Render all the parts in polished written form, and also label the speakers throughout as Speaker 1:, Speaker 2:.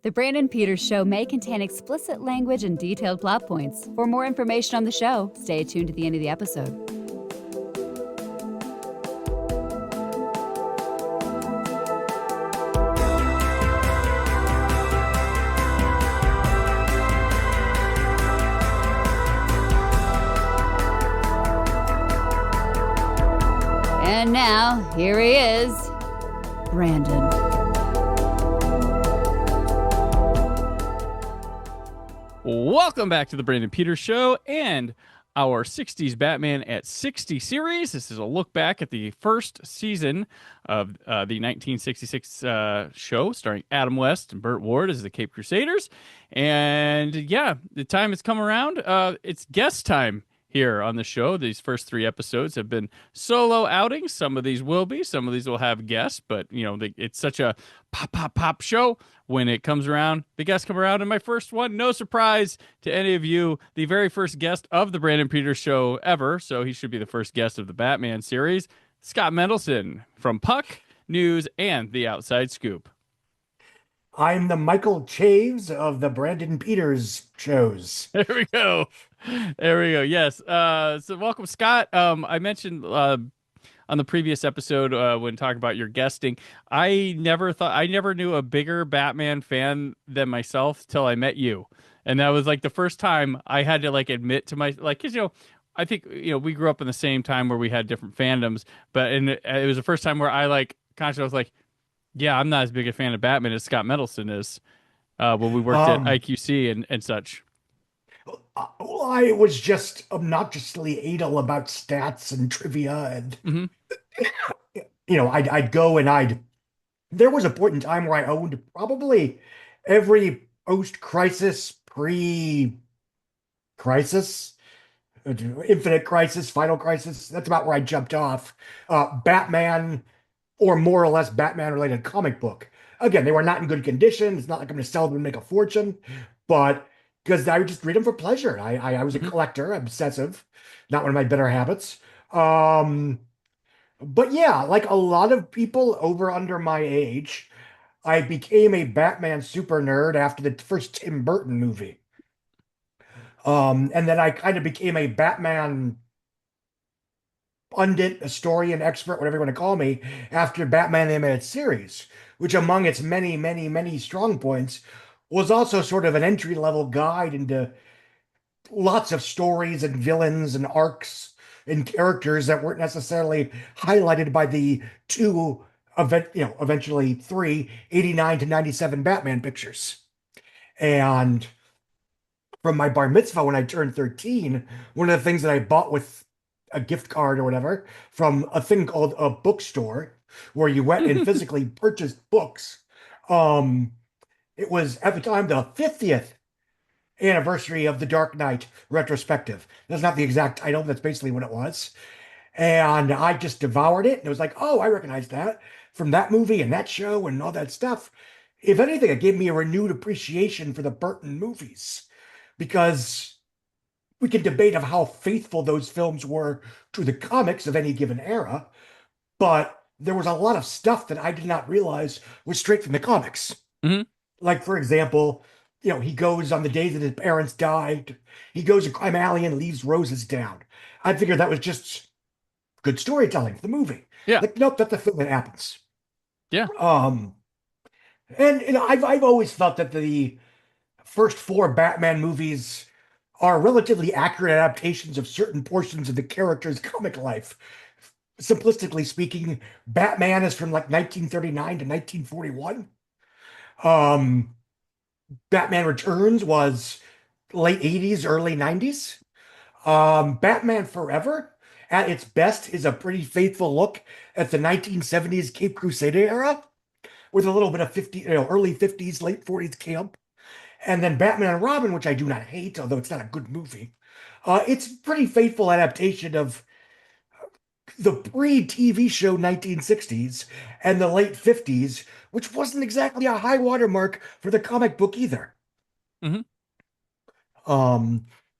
Speaker 1: The Brandon Peters Show may contain explicit language and detailed plot points. For more information on the show, stay tuned to the end of the episode. And now, here he is, Brandon.
Speaker 2: Welcome back to the Brandon Peters Show and our 60s Batman at 60 series. This is a look back at the first season of the 1966 show starring Adam West and Burt Ward as the Cape Crusaders. And yeah, the time has come around. It's guest time here on the show. These first 3 episodes have been solo outings. Some of these will be, some of these will have guests, but you know, it's such a pop show. When it comes around, the guests come around, and my first one, no surprise to any of you, the very first guest of the Brandon Peters Show ever, so he should be the first guest of the Batman series, Scott Mendelson from Puck, News, and The Outside Scoop.
Speaker 3: I'm the Michael Chaves of the Brandon Peters shows.
Speaker 2: There we go. There we go. Yes. So welcome, Scott. I mentioned on the previous episode when talking about your guesting, I never knew a bigger Batman fan than myself till I met you. And that was like the first time I had to like admit to my, like, cause you know, I think, you know, we grew up in the same time where we had different fandoms, but it was the first time where I like consciously was like, yeah, I'm not as big a fan of Batman as Scott Mendelson is when we worked at IQC and such.
Speaker 3: I was just obnoxiously anal about stats and trivia, and you know, I'd go and there was a point in time where I owned probably every post-crisis, pre-crisis, Infinite Crisis, Final Crisis. That's about where I jumped off. Batman, or more or less Batman-related comic book. Again, they were not in good condition. It's not like I'm going to sell them and make a fortune, but because I would just read them for pleasure. I was a collector, obsessive, not one of my better habits. But yeah, like a lot of people over under my age, I became a Batman super nerd after the first Tim Burton movie. And then I kind of became a Batman pundit, historian, expert, whatever you want to call me, after Batman the Animated Series, which among its many, many, many strong points was also sort of an entry-level guide into lots of stories and villains and arcs and characters that weren't necessarily highlighted by the eventually 3 89 to 97 Batman pictures. And from my bar mitzvah when I turned 13, one of the things that I bought with a gift card or whatever from a thing called a bookstore where you went and physically purchased books. It was at the time the 50th anniversary of the Dark Knight retrospective. That's not the exact title. That's basically what it was. And I just devoured it. And it was like, oh, I recognize that from that movie and that show and all that stuff. If anything, it gave me a renewed appreciation for the Burton movies, because we can debate of how faithful those films were to the comics of any given era, but there was a lot of stuff that I did not realize was straight from the comics.
Speaker 2: Mm-hmm.
Speaker 3: Like, for example, you know, he goes on the day that his parents died, he goes to Crime Alley and leaves roses down. I figured that was just good storytelling for the movie.
Speaker 2: Yeah.
Speaker 3: Like, nope, that's the thing that happens.
Speaker 2: Yeah.
Speaker 3: And you know, I've always felt that the first 4 Batman movies are relatively accurate adaptations of certain portions of the character's comic life. Simplistically speaking, Batman is from like 1939 to 1941. Batman Returns was late 80s, early 90s. Batman Forever, at its best, is a pretty faithful look at the 1970s Cape Crusader era, with a little bit of early 50s, late 40s camp. And then Batman and Robin, which I do not hate, although it's not a good movie. It's a pretty faithful adaptation of the pre-TV show 1960s and the late 50s, which wasn't exactly a high watermark for the comic book either.
Speaker 2: Mm-hmm.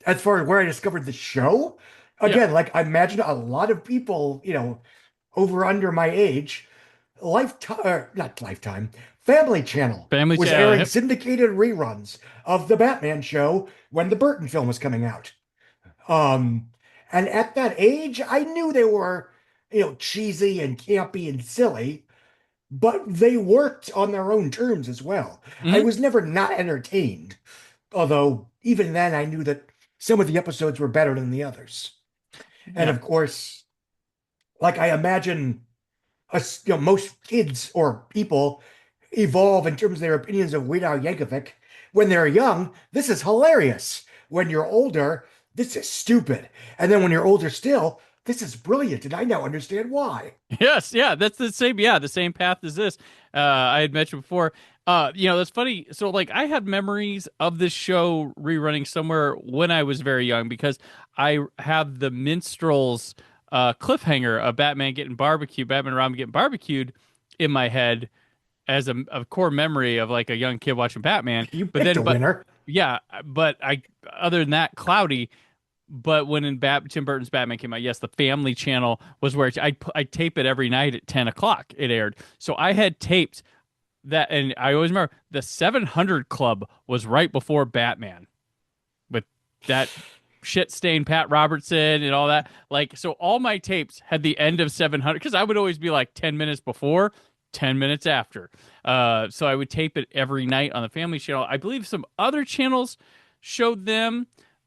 Speaker 3: As far as where I discovered the show, again, like I imagine a lot of people, you know, over under my age, not lifetime, Family Channel
Speaker 2: Family
Speaker 3: was
Speaker 2: Channel.
Speaker 3: airing
Speaker 2: Yep.
Speaker 3: syndicated reruns of the Batman show when the Burton film was coming out. Um, and at that age, I knew they were, cheesy and campy and silly, but they worked on their own terms as well. I
Speaker 2: Hmm.
Speaker 3: was never not entertained, although even then I knew that some of the episodes were better than the others. And
Speaker 2: Yeah.
Speaker 3: of course, like I imagine us, most kids or people evolve in terms of their opinions of Weird Al Yankovic. When they're young, this is hilarious. When you're older, this is stupid. And then when you're older still, this is brilliant, and I now understand why.
Speaker 2: Yes, yeah, that's the same. Yeah, the same path as this. I had mentioned before. That's funny. So, like, I had memories of this show rerunning somewhere when I was very young because I have the Minstrels cliffhanger of Batman and Robin getting barbecued in my head as a core memory of like a young kid watching Batman.
Speaker 3: You
Speaker 2: But
Speaker 3: picked
Speaker 2: then,
Speaker 3: a winner.
Speaker 2: yeah, but other than that, cloudy. But when Tim Burton's Batman came out, yes, the Family Channel was where I'd tape it every night at 10 o'clock. It aired. So I had taped that, and I always remember the 700 Club was right before Batman with that shit stained Pat Robertson and all that. Like, so all my tapes had the end of 700 because I would always be like 10 minutes before, 10 minutes after. So I would tape it every night on the Family Channel. I believe some other channels showed them,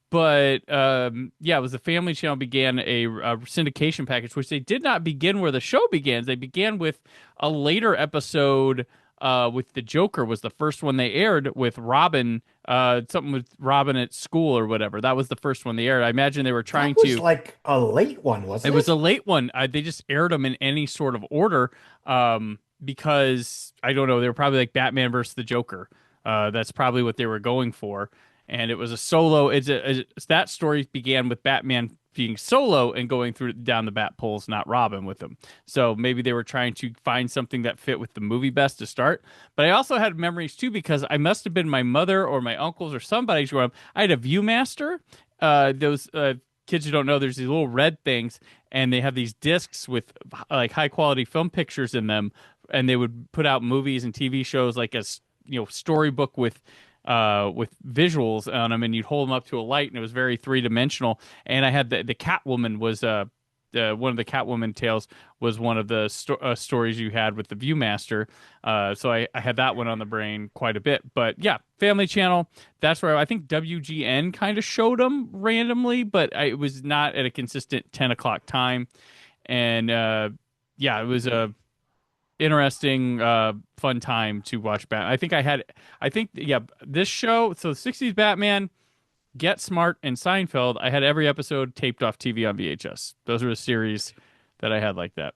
Speaker 2: but yeah, it was the Family Channel began a syndication package, which they did not begin where the show begins. They began with a later episode with the Joker was the first one they aired with Robin, something with Robin at school or whatever. That was the first one they aired. I imagine they were trying
Speaker 3: That was
Speaker 2: to.
Speaker 3: like a late one,
Speaker 2: It
Speaker 3: wasn't
Speaker 2: was a
Speaker 3: it?
Speaker 2: late one. They just aired them in any sort of order because I don't know. They were probably like Batman versus the Joker. That's probably what they were going for. And it was a solo. That story began with Batman being solo and going through down the bat poles, not Robin with him. So maybe they were trying to find something that fit with the movie best to start. But I also had memories too because I must have been my mother or my uncles or somebody's growing up. I had a ViewMaster. Those kids who don't know, there's these little red things, and they have these discs with like high quality film pictures in them, and they would put out movies and TV shows like storybook with visuals on them, and you'd hold them up to a light, and it was very three dimensional. And I had the Catwoman was one of the Catwoman tales was one of the stories you had with the ViewMaster. So I had that one on the brain quite a bit. But yeah, Family Channel. That's where I think WGN kind of showed them randomly, but it was not at a consistent 10 o'clock time. And yeah, it was a interesting, fun time to watch Batman. Yeah, this show. So 60s Batman, Get Smart, and Seinfeld. I had every episode taped off TV on VHS. Those were the series that I had like that.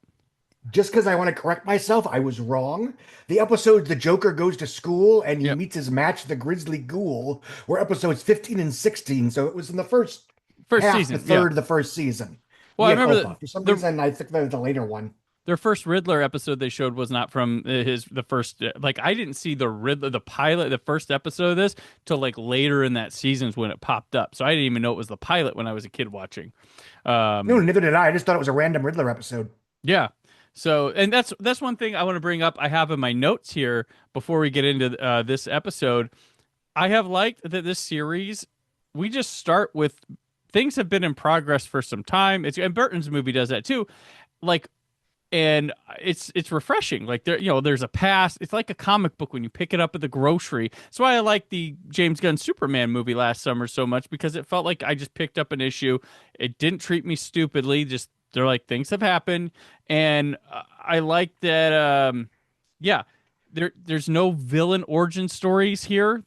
Speaker 3: Just because I want to correct myself, I was wrong. The episodes the Joker goes to school and he
Speaker 2: Yep.
Speaker 3: meets his match, the Grizzly Ghoul, were episodes 15 and 16. So it was in the first
Speaker 2: First
Speaker 3: half, the
Speaker 2: season, yeah.
Speaker 3: third of the first season.
Speaker 2: Well, I
Speaker 3: Yeah,
Speaker 2: remember
Speaker 3: Opa. For some
Speaker 2: the
Speaker 3: reason, I think that was the later one.
Speaker 2: their first Riddler episode they showed was not from the first. Like I didn't see the Riddler, the pilot, the first episode of this till like later in that season's when it popped up. So I didn't even know it was the pilot when I was a kid watching.
Speaker 3: No,
Speaker 2: Um,
Speaker 3: neither did I. I just thought it was a random Riddler episode.
Speaker 2: yeah. So, and that's one thing I want to bring up. I have in my notes here before we get into this episode. I have liked that this series. We just start with things have been in progress for some time. And Burton's movie does that too. Like and it's refreshing. Like there's a past. It's like a comic book when you pick it up at the grocery. That's why I like the James Gunn Superman movie last summer so much because it felt like I just picked up an issue. It didn't treat me stupidly. Just they're like things have happened, and I like that. Yeah, there's no villain origin stories here.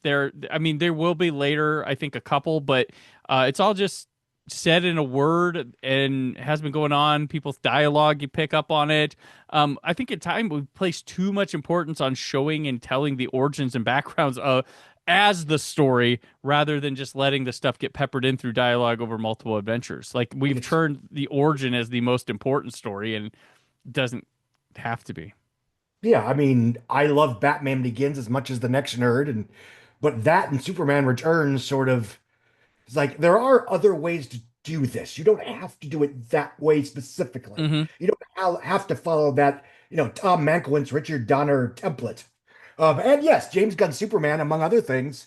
Speaker 2: I mean, there will be later. I think a couple, but it's all just said in a word and has been going on. People's dialogue, you pick up on it. I think at times we place too much importance on showing and telling the origins and backgrounds as the story rather than just letting the stuff get peppered in through dialogue over multiple adventures. Like we've
Speaker 3: It's
Speaker 2: turned the origin as the most important story and it doesn't have to be.
Speaker 3: Yeah, I mean, I love Batman Begins as much as the next nerd, and but that and Superman Returns sort of it's like there are other ways to do this. You don't have to do it that way specifically.
Speaker 2: Hmm.
Speaker 3: You don't have to follow that, Tom Mankiewicz, Richard Donner template. And yes, James Gunn Superman, among other things,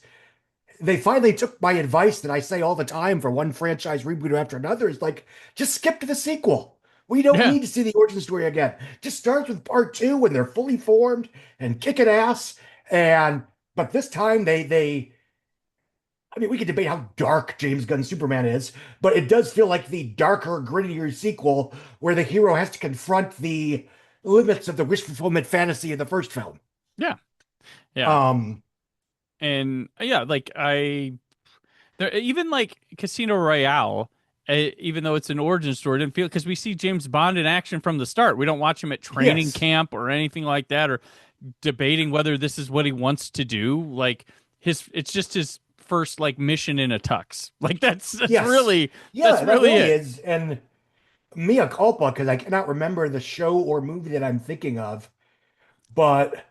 Speaker 3: they finally took my advice that I say all the time for one franchise reboot after another is like, just skip to the sequel. We don't
Speaker 2: Yeah.
Speaker 3: need to see the origin story again. Just start with part two when they're fully formed and kicking ass. And but this time they I mean, we could debate how dark James Gunn Superman is, but it does feel like the darker, grittier sequel where the hero has to confront the limits of the wish fulfillment fantasy in the first film.
Speaker 2: Yeah. Yeah.
Speaker 3: Um,
Speaker 2: And yeah, like I there even like Casino Royale, even though it's an origin story, didn't feel because we see James Bond in action from the start. We don't watch him at training
Speaker 3: yes,
Speaker 2: camp or anything like that, or debating whether this is what he wants to do. Like it's just his first like mission in a tux. Like
Speaker 3: yes,
Speaker 2: that's
Speaker 3: yeah, that
Speaker 2: really
Speaker 3: really
Speaker 2: it.
Speaker 3: is. And mea culpa, because I cannot remember the show or movie that I'm thinking of. But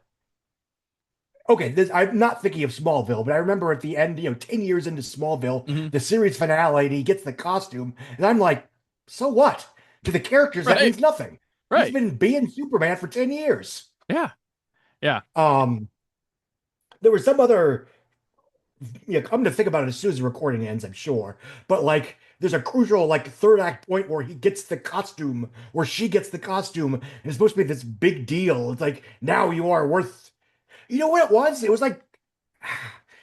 Speaker 3: okay, I'm not thinking of Smallville, but I remember at the end, 10 years into Smallville,
Speaker 2: Hmm.
Speaker 3: the series finale, and he gets the costume, and I'm like, so what? To the characters, that
Speaker 2: Right.
Speaker 3: means nothing. He's
Speaker 2: Right.
Speaker 3: been being Superman for 10 years.
Speaker 2: Yeah. Yeah.
Speaker 3: Um, there was some other, I'm gonna think about it as soon as the recording ends, I'm sure. But like, there's a crucial like third act point where he gets the costume, where she gets the costume, and it's supposed to be this big deal. It's like now you are worth. You know what it was? It was like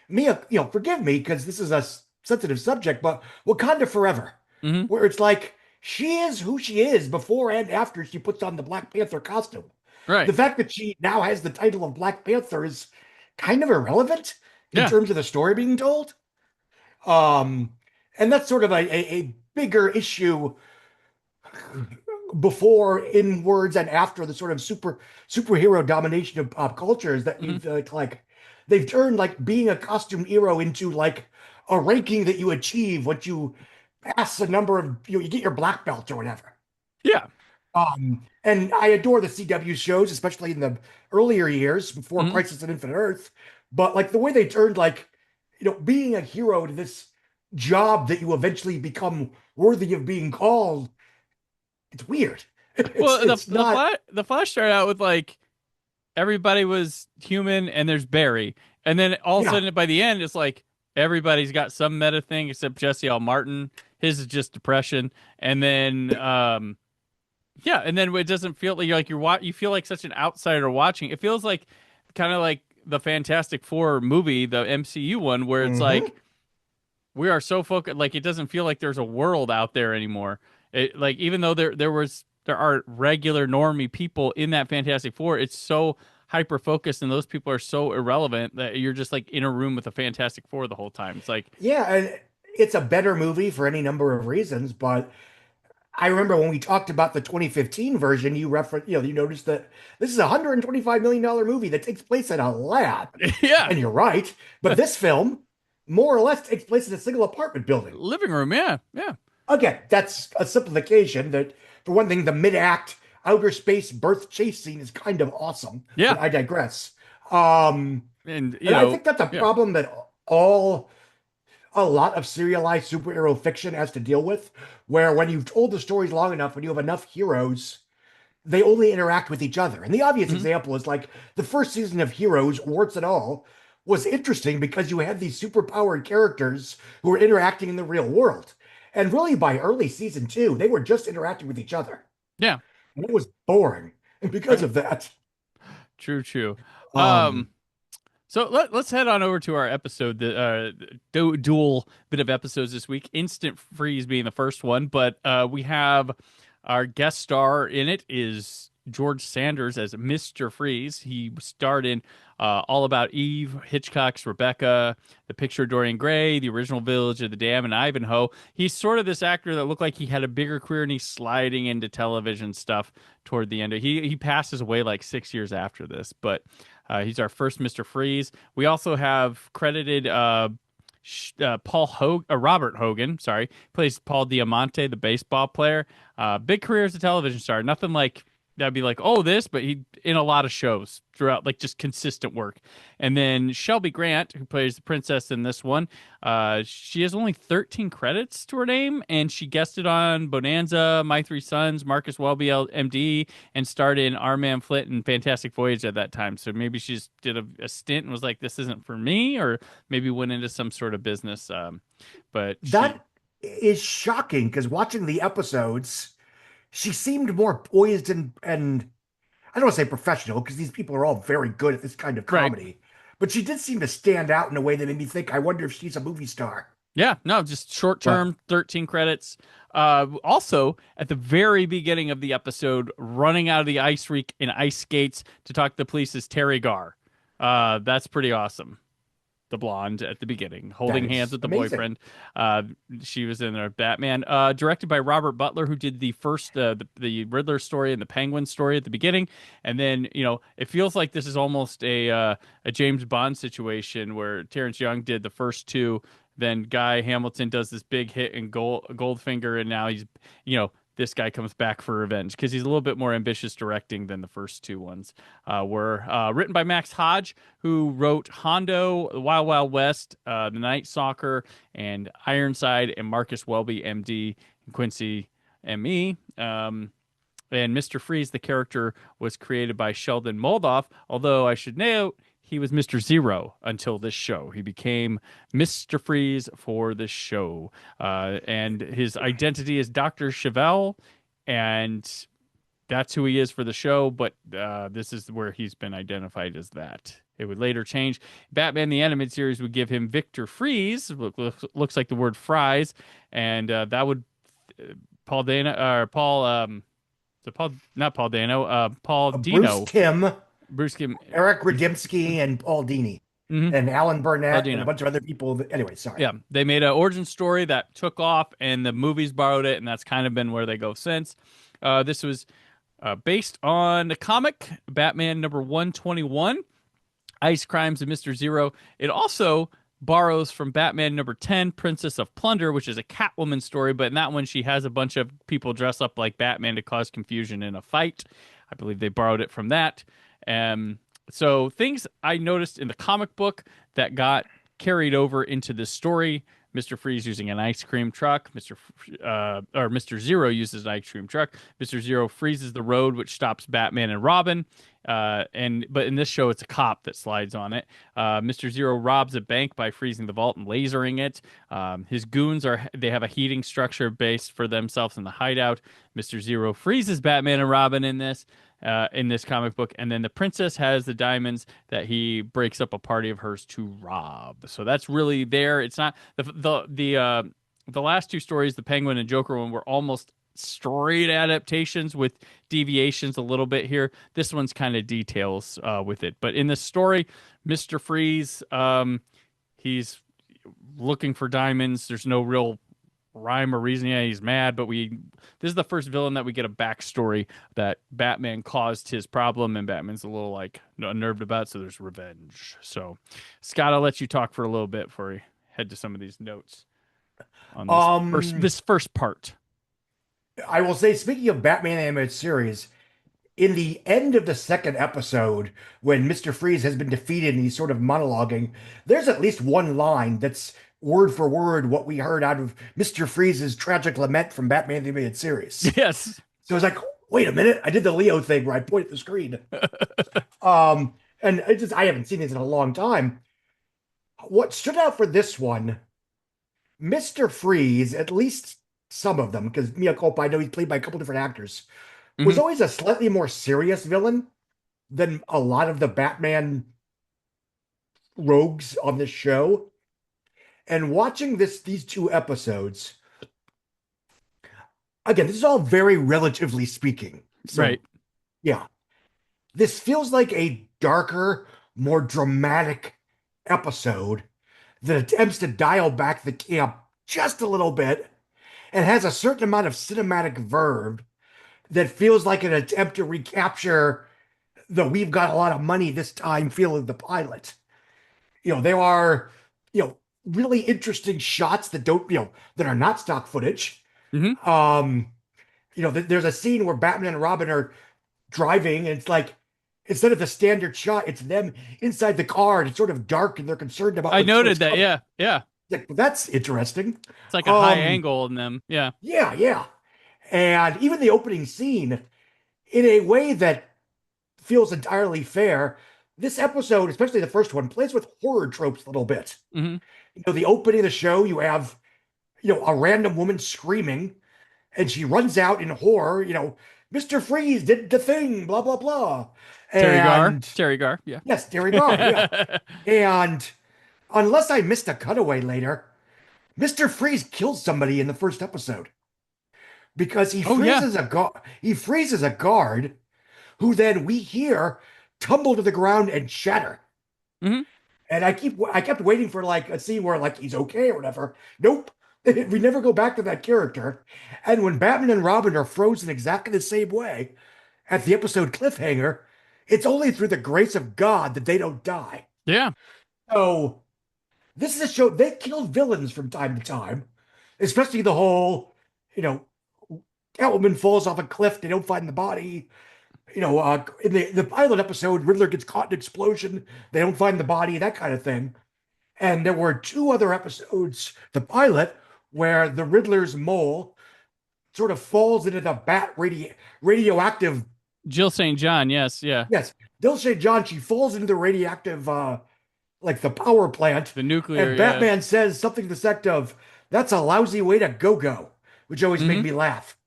Speaker 3: Mia, forgive me because this is a sensitive subject, but Wakanda Forever,
Speaker 2: Hmm.
Speaker 3: where it's like she is who she is before and after she puts on the Black Panther costume. The
Speaker 2: Right.
Speaker 3: fact that she now has the title of Black Panther is kind of irrelevant in
Speaker 2: Yeah.
Speaker 3: terms of the story being told. Um, and that's sort of a bigger issue before, in words, and after the sort of superhero domination of pop culture is that
Speaker 2: Hmm.
Speaker 3: we've like they've turned like being a costume hero into like a ranking that you achieve once you pass a number of you get your black belt or whatever.
Speaker 2: Yeah.
Speaker 3: And I adore the CW shows, especially in the earlier years before
Speaker 2: Hmm.
Speaker 3: Crisis on Infinite Earth. But like the way they turned like being a hero to this job that you eventually become worthy of being called, it's weird. It's
Speaker 2: Well,
Speaker 3: it's not.
Speaker 2: the Flash started out with like everybody was human and there's Barry. And then all of a
Speaker 3: Yeah.
Speaker 2: sudden by the end it's like everybody's got some meta thing except Jesse L. Martin. His is just depression. And then yeah, and then it doesn't feel like you feel like such an outsider watching. It feels like kind of like the Fantastic Four movie, the MCU one, where it's
Speaker 3: Hmm.
Speaker 2: like we are so focused like it doesn't feel like there's a world out there anymore. It like even though there are regular normie people in that Fantastic Four, it's so hyper focused and those people are so irrelevant that you're just like in a room with the Fantastic Four the whole time. It's like
Speaker 3: Yeah, and it's a better movie for any number of reasons, but I remember when we talked about the 2015 version, you noticed that this is a $125 million movie that takes place in a lab.
Speaker 2: yeah,
Speaker 3: And you're right, but this film more or less takes place in a single apartment building.
Speaker 2: living room, yeah, yeah,
Speaker 3: Again, that's a simplification that, for one thing, the mid-act outer space birth chase scene is kind of awesome,
Speaker 2: yeah,
Speaker 3: but I digress. Um,
Speaker 2: and
Speaker 3: and I think that's a
Speaker 2: yeah,
Speaker 3: problem that all a lot of serialized superhero fiction has to deal with, where when you've told the stories long enough, when you have enough heroes, they only interact with each other. And the obvious
Speaker 2: mhm.
Speaker 3: example is like the first season of Heroes, warts and all, was interesting because you had these superpowered characters who were interacting in the real world. And really, by early season two, they were just interacting with each other.
Speaker 2: Yeah,
Speaker 3: And it was boring because
Speaker 2: right.
Speaker 3: of that.
Speaker 2: True, true. Um,
Speaker 3: Um,
Speaker 2: so let's head on over to our episode, the dual bit of episodes this week. Instant Freeze being the first one, but we have our guest star in it is George Sanders as Mr. Freeze. He starred in All About Eve, Hitchcock's Rebecca, The Picture of Dorian Gray, The Original Village of the Dam, and Ivanhoe. He's sort of this actor that looked like he had a bigger career, and he's sliding into television stuff toward the end. He passes away like 6 years after this, but he's our first Mr. Freeze. We also have credited Robert Hogan, sorry, plays Paul Diamante, the baseball player. Big career as a television star. Nothing like that'd be like, oh, this, but he in a lot of shows throughout, like just consistent work. And then Shelby Grant, who plays the princess in this one, she has only 13 credits to her name, and she guested on Bonanza, My Three Sons, Marcus Welby, MD, and starred in Our Man Flint and Fantastic Voyage at that time. So maybe she just did a stint and was like, this isn't for me, or maybe went into some sort of business. But she,
Speaker 3: That is shocking because watching the episodes, she seemed more poised and I don't want to say professional because these people are all very good at this kind of
Speaker 2: right.
Speaker 3: comedy, but she did seem to stand out in a way that made me think, I wonder if she's a movie star.
Speaker 2: Yeah, no, just short
Speaker 3: But
Speaker 2: term, 13 credits. Also, at the very beginning of the episode, running out of the ice rink in ice skates to talk to the police is Terry Garr. That's pretty awesome. The blonde at the beginning,
Speaker 3: that
Speaker 2: holding hands
Speaker 3: is
Speaker 2: with the
Speaker 3: amazing.
Speaker 2: boyfriend. She was in there. Batman, directed by Robert Butler, who did the first the Riddler story and the Penguin story at the beginning. And then it feels like this is almost a James Bond situation where Terrence Young did the first two. Then Guy Hamilton does this big hit in Goldfinger, and now he's this guy comes back for revenge because he's a little bit more ambitious directing than the first two ones were. Written by Max Hodge, who wrote Hondo, The Wild Wild West, The Night Stalker, and Ironside, and Marcus Welby, MD, and Quincy, ME. And Mr. Freeze, the character, was created by Sheldon Moldoff, although I should note he was Mr. Zero until this show. He became Mr. Freeze for this show. And his identity is Dr. Chevelle, and that's who he is for the show, but this is where he's been identified as that. It would later change. Batman the Animated Series would give him Victor Freeze, looks like the word fries, and that would Paul Dano or Paul Paul, not Paul Dano, Paul
Speaker 3: Bruce
Speaker 2: Dino,
Speaker 3: Timm,
Speaker 2: Bruce Kim,
Speaker 3: Eric Radimsky, and Paul Dini,
Speaker 2: mm-hmm,
Speaker 3: and Alan
Speaker 2: Paul
Speaker 3: Burnett, and a
Speaker 2: Dino.
Speaker 3: bunch of other people. Anyway, sorry.
Speaker 2: Yeah, they made an origin story that took off, and the movies borrowed it, and that's kind of been where they go since. This was based on the comic Batman number 121, Ice Crimes of Mr. Zero. It also borrows from Batman number 10, Princess of Plunder, which is a Catwoman story, but in that one, she has a bunch of people dress up like Batman to cause confusion in a fight. I believe they borrowed it from that. So things I noticed in the comic book that got carried over into this story. Mr. Freeze using an ice cream truck. Mr. Zero uses an ice cream truck. Mr. Zero freezes the road, which stops Batman and Robin. But in this show, it's a cop that slides on it. Mr. Zero robs a bank by freezing the vault and lasering it. His goons they have a heating structure based for themselves in the hideout. Mr. Zero freezes Batman and Robin in this comic book, and then the princess has the diamonds that he breaks up a party of hers to rob. So that's really there. It's not the last two stories, the Penguin and Joker one, were almost straight adaptations with deviations a little bit here. This one's kind of details with it, but in the story, Mr. Freeze, he's looking for diamonds. There's no real rhyme or reason. Yeah, he's mad, but this is the first villain that we get a backstory that Batman caused his problem, and Batman's a little like unnerved about. So there's revenge. So Scott, I'll let you talk for a little bit before we head to some of these notes on this first part.
Speaker 3: I will say, speaking of Batman animated series, in the end of the second episode, when Mr. Freeze has been defeated and he's sort of monologuing, there's at least one line that's word for word what we heard out of Mr. Freeze's tragic lament from Batman the Animated Series.
Speaker 2: Yes.
Speaker 3: So I was like, wait a minute, I did the Leo thing where I point at the screen. And I haven't seen this in a long time. What stood out for this one, Mr. Freeze, at least some of them, because Mia Culpa, I know he's played by a couple different actors, was
Speaker 2: Mhm.
Speaker 3: always a slightly more serious villain than a lot of the Batman rogues on this show. And watching these two episodes, again, this is all very relatively speaking. So,
Speaker 2: Right.
Speaker 3: yeah, this feels like a darker, more dramatic episode that attempts to dial back the camp just a little bit and has a certain amount of cinematic verve that feels like an attempt to recapture the "we've got a lot of money this time" feel of the pilot. There are, really interesting shots that don't, that are not stock footage.
Speaker 2: Hmm.
Speaker 3: There's a scene where Batman and Robin are driving, and it's like instead of the standard shot, it's them inside the car, and it's sort of dark, and they're concerned about
Speaker 2: I
Speaker 3: what's
Speaker 2: noted that.
Speaker 3: coming.
Speaker 2: Yeah, yeah.
Speaker 3: Like, well, that's interesting.
Speaker 2: It's like a high
Speaker 3: Um,
Speaker 2: angle in them. Yeah.
Speaker 3: yeah, yeah. And even the opening scene, in a way that feels entirely fair, this episode, especially the first one, plays with horror tropes a little bit.
Speaker 2: Hmm.
Speaker 3: The opening of the show, you have, a random woman screaming, and she runs out in horror, Mr. Freeze did the thing, blah, blah, blah.
Speaker 2: Terry Gar.
Speaker 3: And
Speaker 2: Terry Gar. Yeah.
Speaker 3: yes, there we go. Yeah. And unless I missed a cutaway later, Mr. Freeze kills somebody in the first episode because
Speaker 2: Oh yeah.
Speaker 3: he freezes a guard who then we hear tumble to the ground and shatter.
Speaker 2: Hmm.
Speaker 3: And I kept waiting for like a scene where like he's okay or whatever. Nope. We never go back to that character. And when Batman and Robin are frozen exactly the same way at the episode cliffhanger, it's only through the grace of God that they don't die.
Speaker 2: Yeah.
Speaker 3: So this is a show they kill villains from time to time, especially the whole, you know, Catwoman falls off a cliff, they don't find the body. In the pilot episode, Riddler gets caught in an explosion, they don't find the body, that kind of thing. And there were two other episodes, the pilot, where the Riddler's mole sort of falls into the radioactive.
Speaker 2: Jill St. John. Yes. Yeah.
Speaker 3: Yes, Dilshay John. She falls into the radioactive, like the power plant,
Speaker 2: The nuclear.
Speaker 3: and
Speaker 2: Yeah.
Speaker 3: Batman says something to the effect of, "That's a lousy way to go," which always made
Speaker 2: Hmm.
Speaker 3: me laugh.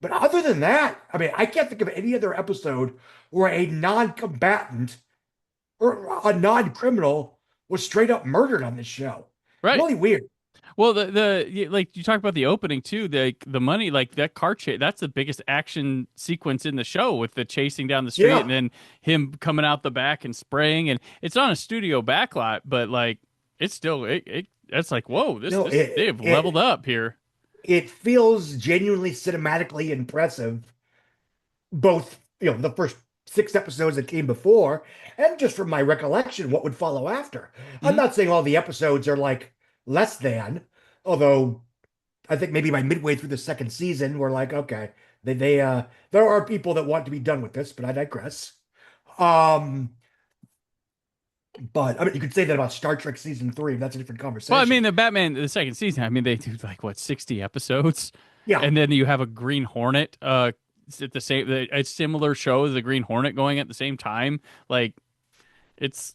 Speaker 3: But other than that, I mean, I can't think of any other episode where a non-combatant or a non-criminal was straight up murdered on this show.
Speaker 2: Right.
Speaker 3: Really weird.
Speaker 2: Well, like you talk about the opening too, the money, like that car chase, that's the biggest action sequence in the show with the chasing down the street
Speaker 3: Yeah.
Speaker 2: and then him coming out the back and spraying, and it's on a studio backlot, but like it's still that's like whoa,
Speaker 3: No,
Speaker 2: this they've leveled up here.
Speaker 3: it feels genuinely cinematically impressive, both, the first six episodes that came before, and just from my recollection, what would follow after. I'm
Speaker 2: Hmm.
Speaker 3: not saying all the episodes are like less than, although I think maybe by midway through the second season, we're like, okay, there are people that want to be done with this, but I digress. Um, but I mean, you could say that about Star Trek season three. That's a different
Speaker 2: Well, I
Speaker 3: conversation.
Speaker 2: mean, the Batman, the second season, I mean, they do like what 60 episodes,
Speaker 3: Yeah.
Speaker 2: and then you have a Green Hornet, at the same, a similar show as the Green Hornet going at the same time, like. It's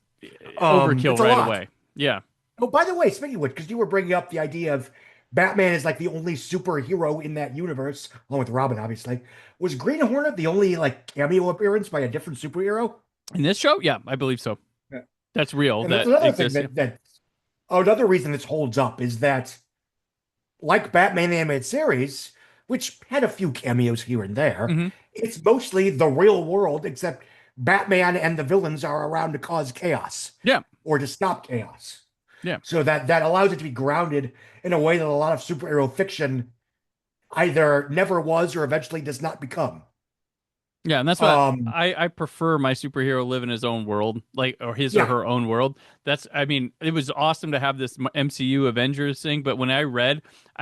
Speaker 2: overkill
Speaker 3: It's a
Speaker 2: right
Speaker 3: lot.
Speaker 2: away. Yeah.
Speaker 3: Oh, by the way, speaking of which, because you were bringing up the idea of Batman is like the only superhero in that universe, along with Robin, obviously. Was Green Hornet the only like cameo appearance by a different superhero?
Speaker 2: In this show, yeah, I believe so.
Speaker 3: Yeah.
Speaker 2: That's real.
Speaker 3: And that's
Speaker 2: That
Speaker 3: another thing
Speaker 2: exists. Yeah.
Speaker 3: that another reason this holds up is that, like Batman the animated series, which had a few cameos here and there,
Speaker 2: Hmm.
Speaker 3: it's mostly the real world, except Batman and the villains are around to cause chaos
Speaker 2: Yeah.
Speaker 3: or to stop chaos.
Speaker 2: Yeah.
Speaker 3: So that allows it to be grounded in a way that a lot of superhero fiction either never was or eventually does not become.
Speaker 2: Yeah. And that's why
Speaker 3: Um,
Speaker 2: I prefer my superhero live in his own world, like, or his or
Speaker 3: yeah.
Speaker 2: her own world. I mean, it was awesome to have this MCU Avengers thing, but when I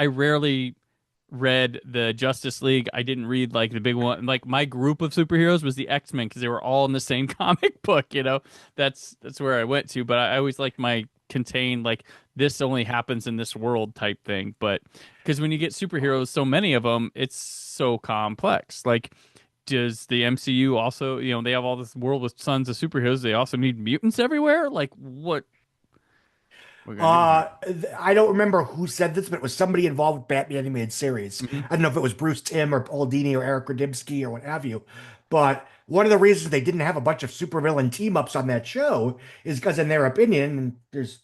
Speaker 2: rarely read the Justice League. I didn't read like the big one. Like my group of superheroes was the X-Men because they were all in the same comic book, That's where I went to, but I always liked my contained like this only happens in this world type thing. But because when you get superheroes, so many of them, it's so complex. Like does the MCU also, they have all this world with tons of superheroes. They also need mutants everywhere? Like what we're gonna do here?
Speaker 3: I don't remember who said this, but it was somebody involved with Batman animated series.
Speaker 2: Hmm.
Speaker 3: I don't know if it was Bruce Timm or Paul Dini or Eric Radimsky or what have you. But one of the reasons they didn't have a bunch of supervillain team ups on that show is because, in their opinion, and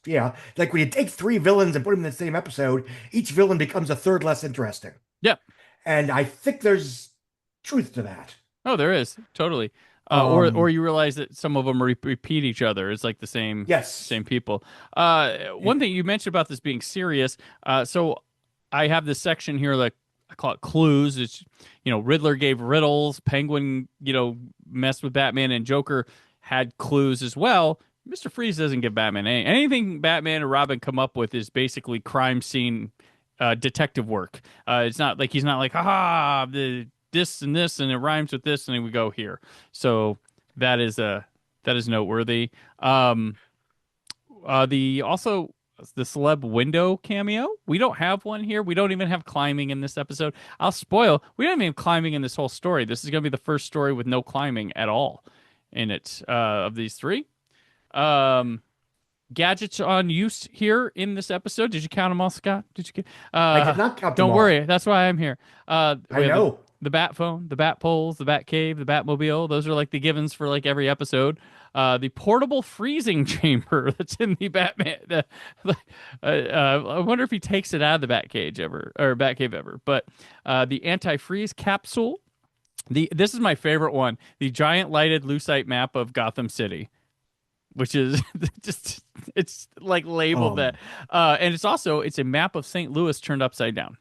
Speaker 3: like when you take three villains and put them in the same episode, each villain becomes a third less interesting.
Speaker 2: Yeah.
Speaker 3: And I think there's truth to that.
Speaker 2: Oh, there is totally. Or
Speaker 3: Um,
Speaker 2: you realize that some of them repeat each other. It's like the same
Speaker 3: yes.
Speaker 2: same people. One thing you mentioned about this being serious. So I have this section here that I call it clues. It's Riddler gave riddles. Penguin messed with Batman, and Joker had clues as well. Mr. Freeze doesn't give Batman anything. Batman and Robin come up with is basically crime scene detective work. It's not like he's not like, haha, this and it rhymes with this, and then we go here. So that is that is noteworthy. Um, the also the celeb window cameo. We don't have one here. We don't even have climbing in this episode. I'll spoil. We don't even have climbing in this whole story. This is going to be the first story with no climbing at all in it of these three. Um, Gadgets on use here in this episode. Did you count them all, Scott? Did you get?
Speaker 3: I did not count them
Speaker 2: Don't
Speaker 3: all.
Speaker 2: worry. That's why I'm here.
Speaker 3: I
Speaker 2: We have
Speaker 3: know.
Speaker 2: the bat phone, the bat poles, the bat cave, the Batmobile. Those are like the givens for like every episode. The portable freezing chamber that's in the Batman. I wonder if he takes it out of the Batcave ever or Batcave ever. But the anti-freeze capsule. This is my favorite one. The giant lighted lucite map of Gotham City, which is just it's like labeled that, and it's a map of St. Louis turned upside down.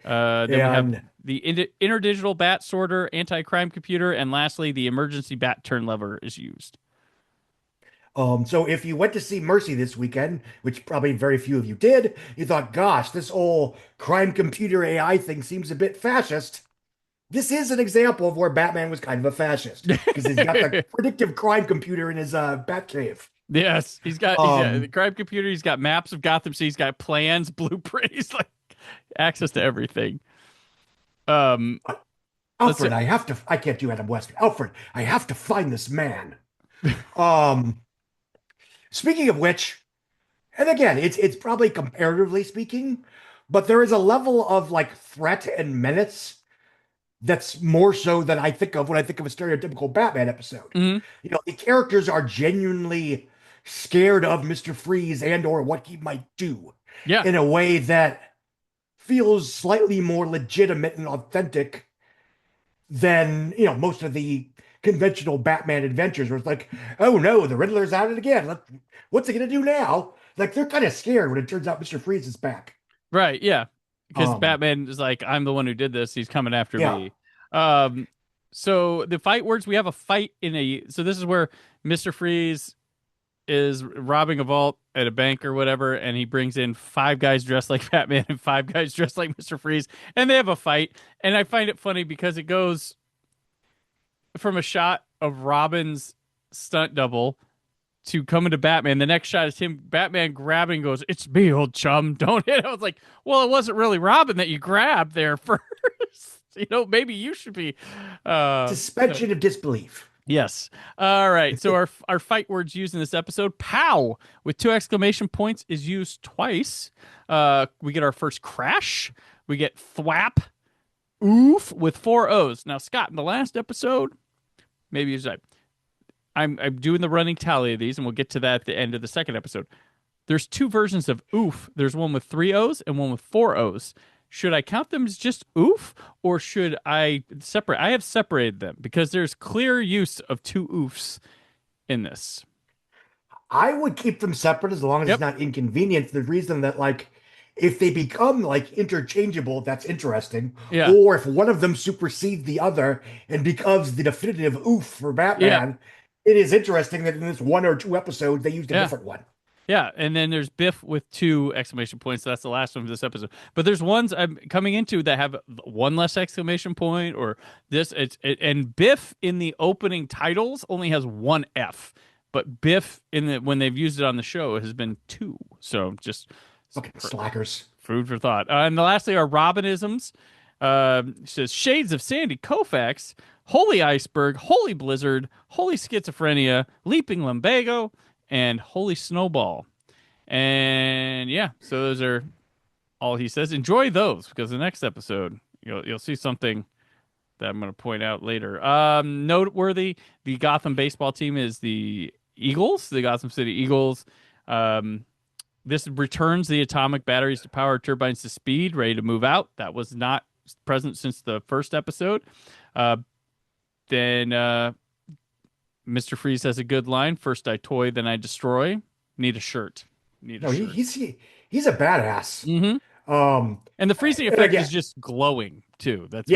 Speaker 2: Then we have the interdigital bat sorter, anti-crime computer, and lastly, the emergency bat turn lever is used.
Speaker 3: So if you went to see Mercy this weekend, which probably very few of you did, you thought, gosh, this whole crime computer AI thing seems a bit fascist. This is an example of where Batman was kind of a fascist because he's got the predictive crime computer in his Batcave.
Speaker 2: Yes, he's got the crime computer. He's got maps of Gotham City. He's got plans, blueprints. He's like access to everything.
Speaker 3: Alfred, I can't do Adam West. Alfred, I have to find this man. Speaking of which, and again, it's probably comparatively speaking, but there is a level of like threat and menace that's more so than I think of when I think of a stereotypical Batman episode.
Speaker 2: Mm-hmm.
Speaker 3: You know, the characters are genuinely scared of Mr. Freeze and or what he might do.
Speaker 2: Yeah.
Speaker 3: In a way that feels slightly more legitimate and authentic than, you know, most of the conventional Batman adventures where it's like, oh no, the Riddler's at it again. What's he gonna do now? Like they're kind of scared when it turns out Mr. Freeze is back.
Speaker 2: Right, yeah. Because Batman is like, I'm the one who did this. He's coming after me. So the fight words, we have a fight so this is where Mr. Freeze is robbing a vault at a bank or whatever, and he brings in 5 guys dressed like Batman and 5 guys dressed like Mr. Freeze, and they have a fight. And I find it funny because it goes from a shot of Robin's stunt double to coming to Batman. The next shot is him, Batman grabbing and goes, "It's me, old chum, don't hit." I was like, well, it wasn't really Robin that you grabbed there first. You know, maybe you should be
Speaker 3: suspension of disbelief.
Speaker 2: Yes. All right. So our fight words used in this episode, pow with 2 exclamation points is used twice. We get our first crash. We get thwap, oof with 4 O's. Now, Scott, in the last episode, maybe you're right. I'm doing the running tally of these, and we'll get to that at the end of the second episode. There's 2 versions of oof. There's one with 3 O's and one with 4 O's. Should I count them as just oof, or should I separate? I have separated them because there's clear use of 2 oofs in this.
Speaker 3: I would keep them separate as long as it's not inconvenient. The reason that, like, if they become like interchangeable, that's interesting.
Speaker 2: Yeah.
Speaker 3: Or if one of them supersedes the other and becomes the definitive oof for Batman, it is interesting that in this 1 or 2 episodes they used a different one.
Speaker 2: Yeah, and then there's Biff with 2 exclamation points. So that's the last one for this episode. But there's ones I'm coming into that have 1 less exclamation point, or this. And Biff in the opening titles only has 1 F, but Biff when they've used it on the show has been 2. So just
Speaker 3: fucking slackers.
Speaker 2: Food for thought. And the lastly are Robinisms. It says shades of Sandy Koufax, holy iceberg, holy blizzard, holy schizophrenia, leaping lumbago, and holy snowball. And yeah, so those are all he says. Enjoy those because the next episode you'll see something that I'm going to point out later. Noteworthy, the Gotham baseball team is the Eagles, the Gotham City Eagles. This returns the atomic batteries to power turbines to speed, ready to move out. That was not present since the first episode. Then Mr. Freeze has a good line. First I toy, then I destroy. Need a shirt. Shirt.
Speaker 3: He's a badass.
Speaker 2: Mm-hmm. And the freezing effect is just glowing too. That's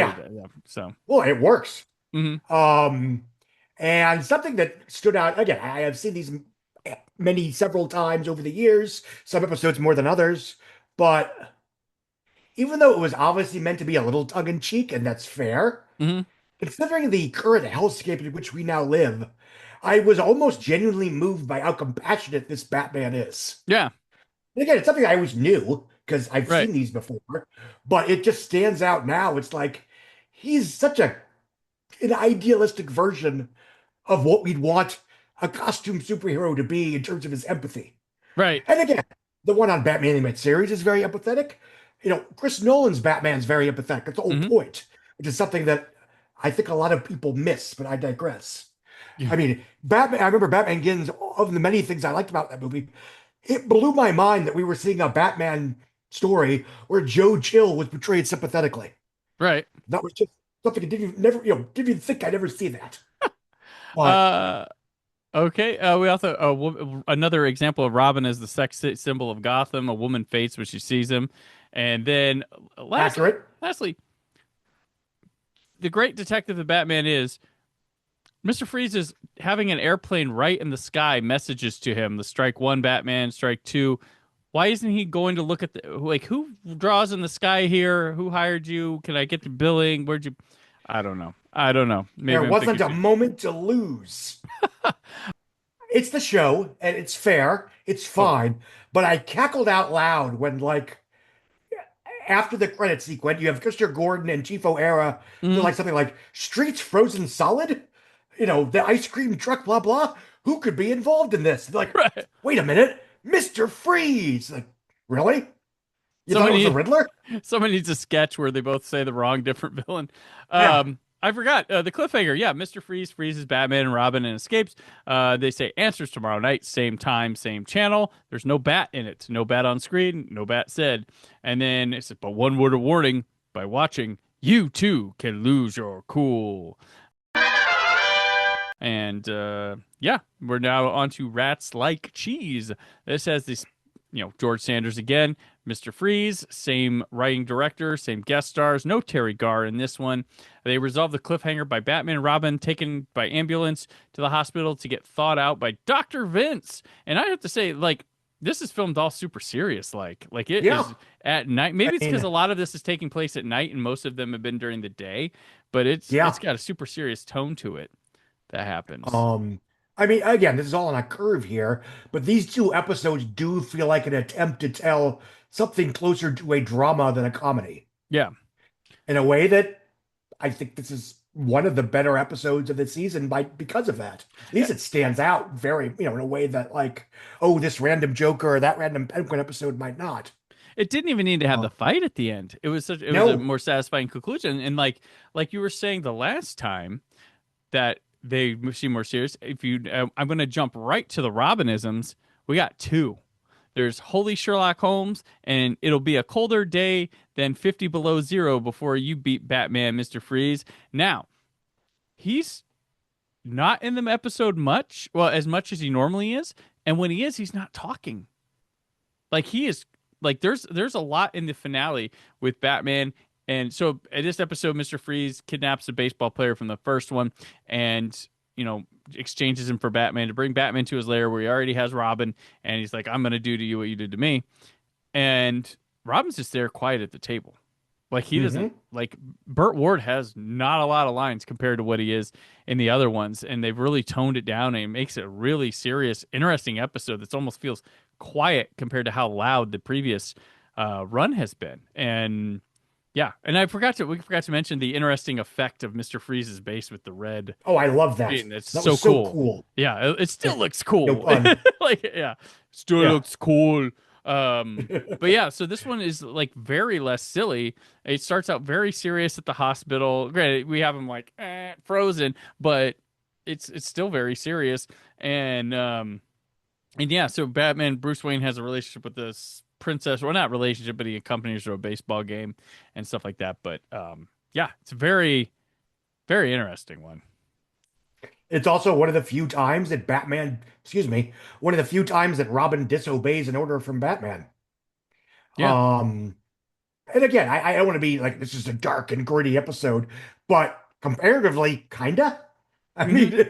Speaker 2: so
Speaker 3: well, it works.
Speaker 2: Mm-hmm.
Speaker 3: And something that stood out again, I have seen these several times over the years, some episodes more than others, but even though it was obviously meant to be a little tongue in cheek, and that's fair,
Speaker 2: Hmm.
Speaker 3: considering the current hellscape in which we now live, I was almost genuinely moved by how compassionate this Batman is.
Speaker 2: Yeah.
Speaker 3: And again, it's something I always knew because I've
Speaker 2: Right.
Speaker 3: seen these before, but it just stands out now. It's like he's such an idealistic version of what we'd want a costume superhero to be in terms of his empathy.
Speaker 2: Right.
Speaker 3: And again, the one on Batman animated series is very empathetic. Chris Nolan's Batman's very empathetic. That's the whole
Speaker 2: Hmm.
Speaker 3: point, which is something that I think a lot of people miss, but I digress.
Speaker 2: Yeah.
Speaker 3: I mean, Batman, I remember Batman Begins, of the many things I liked about that movie, it blew my mind that we were seeing a Batman story where Joe Chill was portrayed sympathetically.
Speaker 2: Right.
Speaker 3: That was just something I didn't even think I'd ever see that. But
Speaker 2: Uh, okay. We also another example of Robin as the symbol of Gotham. A woman faints when she sees him, and then lastly,
Speaker 3: accurate.
Speaker 2: lastly, the great detective that Batman is. Mr. Freeze is having an airplane right in the sky messages to him. The strike one Batman, strike two. Why isn't he going to look at the like who draws in the sky here? Who hired you? Can I get the billing? Where'd you I don't know. I don't know.
Speaker 3: There
Speaker 2: Maybe I'm thinking
Speaker 3: wasn't a
Speaker 2: too.
Speaker 3: moment to lose. It's the show, and it's fair, it's
Speaker 2: Totally.
Speaker 3: fine, but I cackled out loud when, like, after the credit sequence, you have Christopher Gordon and Chief O'Hara. They're
Speaker 2: Mhm.
Speaker 3: like something like "Streets frozen solid," the ice cream truck, blah blah. Who could be involved in this? They're like,
Speaker 2: Right.
Speaker 3: wait a minute, Mr. Freeze. Like, really? You thought it was the
Speaker 2: Somebody
Speaker 3: Riddler?
Speaker 2: Someone needs a sketch where they both say the wrong different villain.
Speaker 3: Yeah.
Speaker 2: I forgot the cliffhanger. Yeah, Mr. Freeze freezes Batman and Robin and escapes. They say answers tomorrow night, same time, same channel. There's no bat in it. No bat on screen. No bat said. And then it said, but one word of warning: by watching, you too can lose your cool. And yeah, we're now on to Rats Like Cheese. This has this, George Sanders again, Mr. Freeze, same writing director, same guest stars, no Terry Garr in this one. They resolve the cliffhanger by Batman and Robin taken by ambulance to the hospital to get thawed out by Dr. Vince. And I have to say, like, this is filmed all super serious, like it
Speaker 3: Yeah.
Speaker 2: is at night.
Speaker 3: I
Speaker 2: Maybe it's because
Speaker 3: mean,
Speaker 2: a lot of this is taking place at night, and most of them have been during the day. But it's
Speaker 3: yeah.
Speaker 2: got a super serious tone to it that happens.
Speaker 3: Um, I mean, again, this is all on a curve here, but these two episodes do feel like an attempt to tell something closer to a drama than a comedy
Speaker 2: Yeah,
Speaker 3: in a way that I think this is one of the better episodes of the season because of that. At least it stands out very, in a way that, like, oh, this random Joker or that random Penguin episode might not.
Speaker 2: it didn't even need to have
Speaker 3: Uh,
Speaker 2: the fight at the end. It was a
Speaker 3: no.
Speaker 2: more satisfying conclusion. And like you were saying the last time that they seem more serious. If you, I'm going to jump right to the Robinisms. We got two. There's Holy Sherlock Holmes, and it'll be a colder day than 50 below zero before you beat Batman, Mr. Freeze. Now, he's not in the episode much, well, as much as he normally is. And when he is, he's not talking. Like he is like there's a lot in the finale with Batman. And so in this episode, Mr. Freeze kidnaps a baseball player from the first one and, exchanges him for Batman to bring Batman to his lair where he already has Robin. And he's like, I'm going to do to you what you did to me. And Robin's just there quiet at the table. Like he doesn't
Speaker 3: Hmm.
Speaker 2: like Burt Ward has not a lot of lines compared to what he is in the other ones, and they've really toned it down and it makes it a really serious, interesting episode that almost feels quiet compared to how loud the previous run has been. And yeah, and we forgot to mention the interesting effect of Mister Freeze's base with the red.
Speaker 3: Oh, I love that.
Speaker 2: It's
Speaker 3: That
Speaker 2: so
Speaker 3: was so
Speaker 2: cool.
Speaker 3: cool.
Speaker 2: Yeah, it still
Speaker 3: Yeah,
Speaker 2: looks
Speaker 3: no
Speaker 2: cool.
Speaker 3: pun.
Speaker 2: Like yeah, still
Speaker 3: Yeah.
Speaker 2: looks cool. But yeah, so this one is like very less silly. It starts out very serious at the hospital. Granted, we have him like frozen, but it's still very serious. And yeah, so Batman Bruce Wayne has a relationship with this princess, well, not relationship, but he accompanies her to a baseball game and stuff like that. But yeah, it's a very very interesting one.
Speaker 3: It's also one of the few times that one of the few times that Robin disobeys an order from Batman.
Speaker 2: Yeah.
Speaker 3: Um, and again, I don't want to be like this is a dark and gritty episode, but comparatively, kinda. I
Speaker 2: Hmm.
Speaker 3: mean,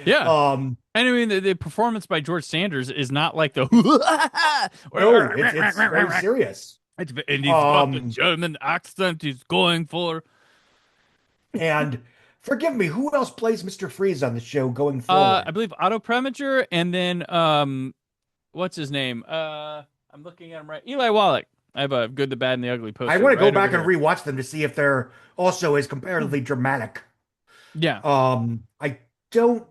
Speaker 2: Yeah.
Speaker 3: um,
Speaker 2: And I mean, the performance by George Sanders is not like the
Speaker 3: no, it's very serious.
Speaker 2: And he's got the
Speaker 3: Um,
Speaker 2: German accent he's going for.
Speaker 3: and forgive me, who else plays Mr. Freeze on the show going forward?
Speaker 2: I believe Otto Preminger, and then what's his name? I'm looking at him right. Eli Wallach. I have a Good, the Bad, and the Ugly
Speaker 3: I
Speaker 2: poster
Speaker 3: want to go
Speaker 2: right over
Speaker 3: back and
Speaker 2: here.
Speaker 3: rewatch them to see if they're also as comparatively dramatic.
Speaker 2: Yeah.
Speaker 3: I don't,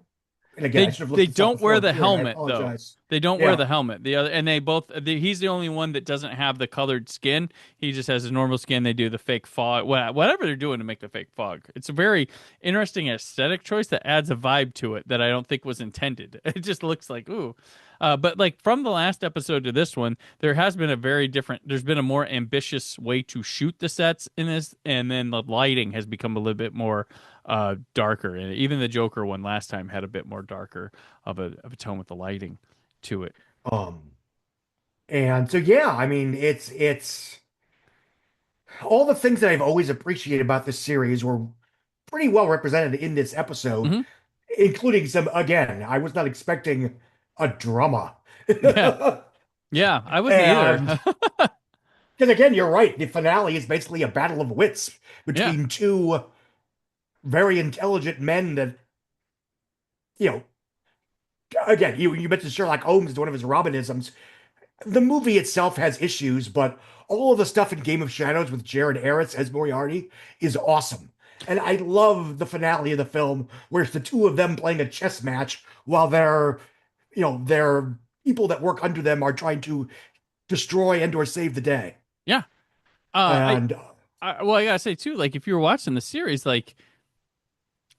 Speaker 3: and again, I should have
Speaker 2: They
Speaker 3: looked this up
Speaker 2: don't wear
Speaker 3: before
Speaker 2: the
Speaker 3: doing. I
Speaker 2: helmet though.
Speaker 3: apologize.
Speaker 2: They don't wear
Speaker 3: Yeah.
Speaker 2: the helmet. The other and they both. He's the only one that doesn't have the colored skin. He just has his normal skin. They do the fake fog. Whatever they're doing to make the fake fog. It's a very interesting aesthetic choice that adds a vibe to it that I don't think was intended. It just looks like ooh. But like from the last episode to this one, there has been a very different. There's been a more ambitious way to shoot the sets in this, and then the lighting has become a little bit more darker. And even the Joker one last time had a bit more darker of a tone with the lighting to it.
Speaker 3: Um, and so yeah, I mean, it's all the things that I've always appreciated about this series were pretty well represented in this episode,
Speaker 2: Hmm.
Speaker 3: including some, again, I was not expecting a drama.
Speaker 2: Yeah, yeah, I wasn't
Speaker 3: And
Speaker 2: either.
Speaker 3: because again, you're right, the finale is basically a battle of wits
Speaker 2: Yeah,
Speaker 3: between two very intelligent men that, you know, again, you mentioned Sherlock Holmes is one of his Robinisms. The movie itself has issues, but all of the stuff in Game of Shadows with Jared Harris as Moriarty is awesome. And I love the finale of the film where it's the two of them playing a chess match while their people that work under them are trying to destroy and or save the day.
Speaker 2: yeah.
Speaker 3: And
Speaker 2: Well, I gotta say too, like if you were watching the series, like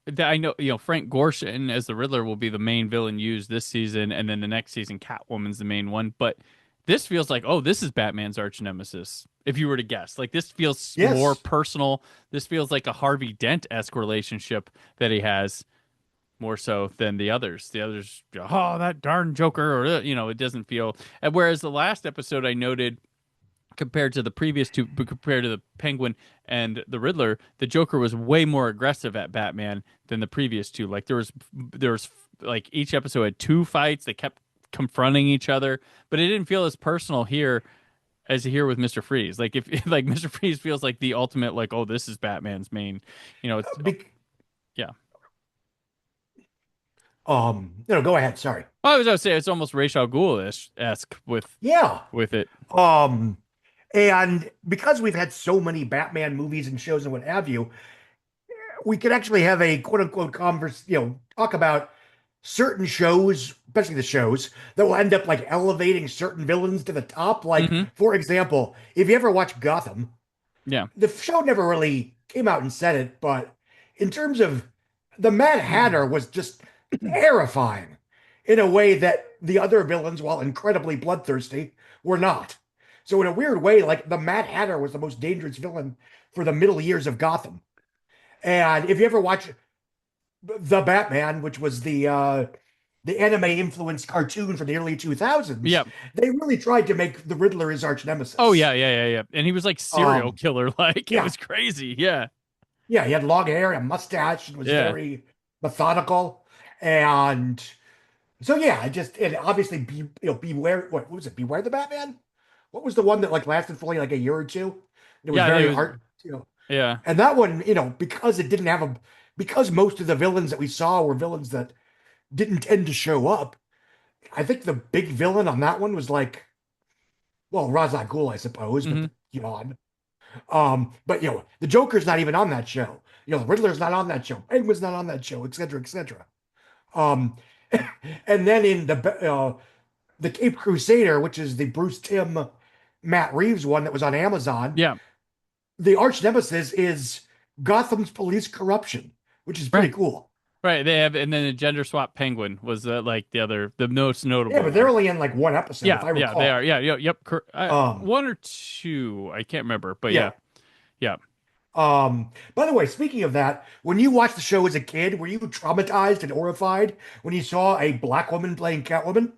Speaker 2: that, I know Frank Gorshin as the Riddler will be the main villain used this season, and then the next season Catwoman's the main one. But this feels like, oh, this is Batman's arch nemesis. If you were to guess, like this feels more
Speaker 3: yes,
Speaker 2: personal. This feels like a Harvey Dent-esque relationship that he has more so than the others. The others, oh, that darn Joker, or it doesn't feel. And whereas the last episode I noted compared to the previous two, but compared to the Penguin and the Riddler, the Joker was way more aggressive at Batman than the previous two. Like there was like each episode had two fights. They kept confronting each other, but it didn't feel as personal here as here with Mr. Freeze. Like if like Mr. Freeze feels like the ultimate, like, oh, this is Batman's main, it's
Speaker 3: be,
Speaker 2: yeah.
Speaker 3: go ahead. Sorry.
Speaker 2: I was gonna say it's almost Ra's al Ghul esque
Speaker 3: Yeah.
Speaker 2: with it.
Speaker 3: Um, and because we've had so many Batman movies and shows and what have you, we could actually have a quote unquote talk about certain shows, especially the shows that will end up like elevating certain villains to the top. Like,
Speaker 2: Hmm.
Speaker 3: for example, if you ever watch Gotham,
Speaker 2: Yeah.
Speaker 3: the show never really came out and said it, but in terms of the Mad Hatter was just terrifying in a way that the other villains, while incredibly bloodthirsty, were not. So in a weird way, like the Mad Hatter was the most dangerous villain for the middle years of Gotham. And if you ever watch The Batman, which was the anime influenced cartoon from the early 2000s,
Speaker 2: Yeah.
Speaker 3: they really tried to make the Riddler his arch
Speaker 2: Oh
Speaker 3: nemesis.
Speaker 2: yeah, yeah, yeah, yeah. And he was like serial
Speaker 3: Um,
Speaker 2: killer, like it
Speaker 3: yeah,
Speaker 2: was crazy. Yeah.
Speaker 3: yeah, he had long hair and a mustache and was
Speaker 2: Yeah.
Speaker 3: very methodical. And so yeah, and obviously beware what was it? Beware the Batman? What was the one that like lasted for only like a year or two? It was
Speaker 2: Yeah, it
Speaker 3: very
Speaker 2: was
Speaker 3: hard,
Speaker 2: yeah.
Speaker 3: and that one, because it didn't have because most of the villains that we saw were villains that didn't tend to show up. I think the big villain on that one was like, well, Ra's al Ghul, I suppose, but
Speaker 2: Hmm.
Speaker 3: yawn. But the Joker's not even on that show. The Riddler's not on that show. Penguin's not on that show, et cetera, et cetera. Um, and then in the Cape Crusader, which is the Bruce Timm, Matt Reeves one that was on Amazon,
Speaker 2: Yeah.
Speaker 3: the arch nemesis is Gotham's police corruption, which is pretty
Speaker 2: Right.
Speaker 3: cool.
Speaker 2: Right. They have, and then the gender swap penguin was like the most
Speaker 3: Yeah,
Speaker 2: notable
Speaker 3: but they're
Speaker 2: one.
Speaker 3: only in like one episode, if
Speaker 2: Yeah,
Speaker 3: I
Speaker 2: yeah, they are.
Speaker 3: recall.
Speaker 2: Yeah, yeah, yep.
Speaker 3: Um,
Speaker 2: One or two, I can't remember, but yeah,
Speaker 3: yeah.
Speaker 2: yeah.
Speaker 3: By the way, speaking of that, when you watched the show as a kid, were you traumatized and horrified when you saw a black woman playing Catwoman?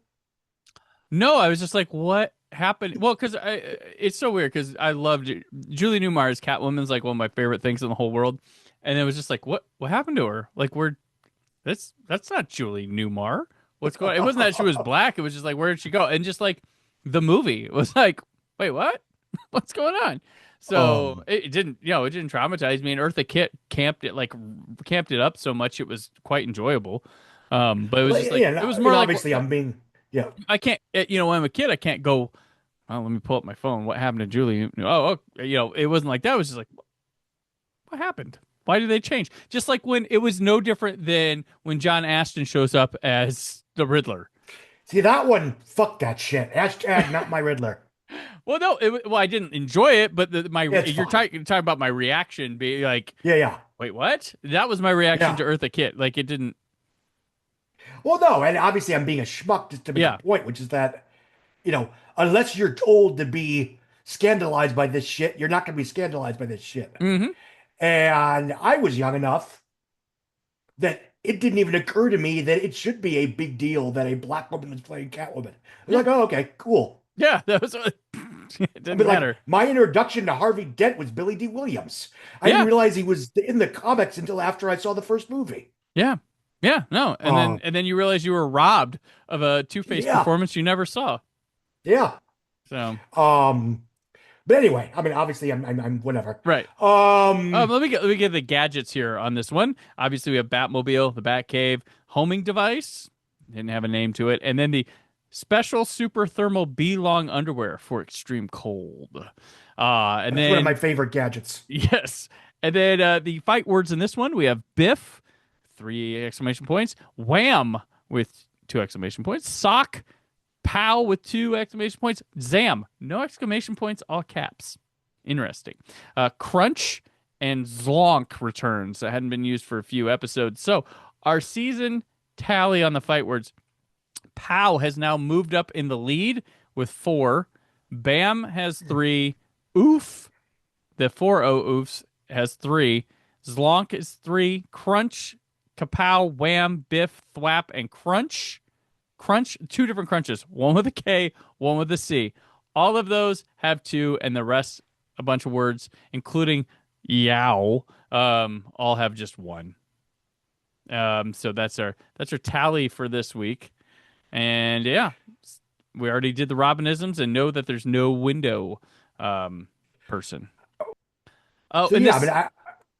Speaker 2: No, I was just like, what happened? Well, because it's so weird because I loved it. Julie Newmar's Catwoman's like one of my favorite things in the whole world, and it was just like, what happened to her? Like, that's not Julie Newmar. What's going? It wasn't that she was black. It was just like, where did she go? And just like the movie was like, wait, what? What's going on? So
Speaker 3: Um,
Speaker 2: it didn't, it didn't traumatize me. And Eartha Kitt camped it up so much it was quite enjoyable. But it was just like
Speaker 3: yeah,
Speaker 2: it was
Speaker 3: you
Speaker 2: more
Speaker 3: know,
Speaker 2: like
Speaker 3: obviously I'm being, yeah.
Speaker 2: I can't, when I'm a kid, I can't go. Oh, let me pull up my phone. What happened to Julie? It wasn't like that. It was just like, what happened? Why did they change? Just like when it was no different than when John Ashton shows up as the Riddler.
Speaker 3: See that one, fuck that shit. Hashtag not my Riddler.
Speaker 2: Well, no, I didn't enjoy it, but
Speaker 3: It's
Speaker 2: you're
Speaker 3: fine.
Speaker 2: talking about my reaction being like,
Speaker 3: Yeah, yeah,
Speaker 2: wait, what? That was my reaction
Speaker 3: yeah.
Speaker 2: to Eartha Kitt. Like it didn't.
Speaker 3: Well, no, and obviously I'm being a schmuck just to make a
Speaker 2: Yeah.
Speaker 3: point, which is that, unless you're told to be scandalized by this shit, you're not going to be scandalized by this shit.
Speaker 2: Hmm.
Speaker 3: And I was young enough that it didn't even occur to me that it should be a big deal that a black woman was playing Catwoman. I was
Speaker 2: Yeah.
Speaker 3: like, oh, okay, cool.
Speaker 2: Yeah. That was. It
Speaker 3: I
Speaker 2: didn't
Speaker 3: mean, like,
Speaker 2: matter.
Speaker 3: my introduction to Harvey Dent was Billy D. Williams. I didn't
Speaker 2: Yeah.
Speaker 3: realize he was in the comics until after I saw the first movie.
Speaker 2: Yeah. Yeah. No. And then
Speaker 3: Uh,
Speaker 2: you realize you were robbed of a Two-Face
Speaker 3: yeah,
Speaker 2: performance you never saw.
Speaker 3: yeah.
Speaker 2: So
Speaker 3: Um, but anyway, I mean, obviously, I'm whatever.
Speaker 2: right.
Speaker 3: Um,
Speaker 2: Let me get the gadgets here on this one. Obviously, we have Batmobile, the Batcave, homing device, didn't have a name to it, and then the special super thermal B-long underwear for extreme cold. And
Speaker 3: that's one of my
Speaker 2: then
Speaker 3: favorite gadgets.
Speaker 2: yes, and then the fight words in this one we have Biff, three exclamation points, Wham with two exclamation points, Sock, Pow with two exclamation points, Zam, no exclamation points, all caps. Interesting. Crunch and Zlonk returns that hadn't been used for a few episodes. So our season tally on the fight words. Pow has now moved up in the lead with four. Bam has three. Oof, the 4-0 oofs has three. Zlonk is three. Crunch, Kapow, Wham, Biff, Thwap, and Crunch. Crunch, two different crunches, one with a K, one with a C. All of those have two, and the rest, a bunch of words, including yow, all have just one. So that's our tally for this week. And yeah, we already did the Robinisms and know that there's no window person. Oh,
Speaker 3: So
Speaker 2: and
Speaker 3: yeah, I
Speaker 2: this
Speaker 3: mean,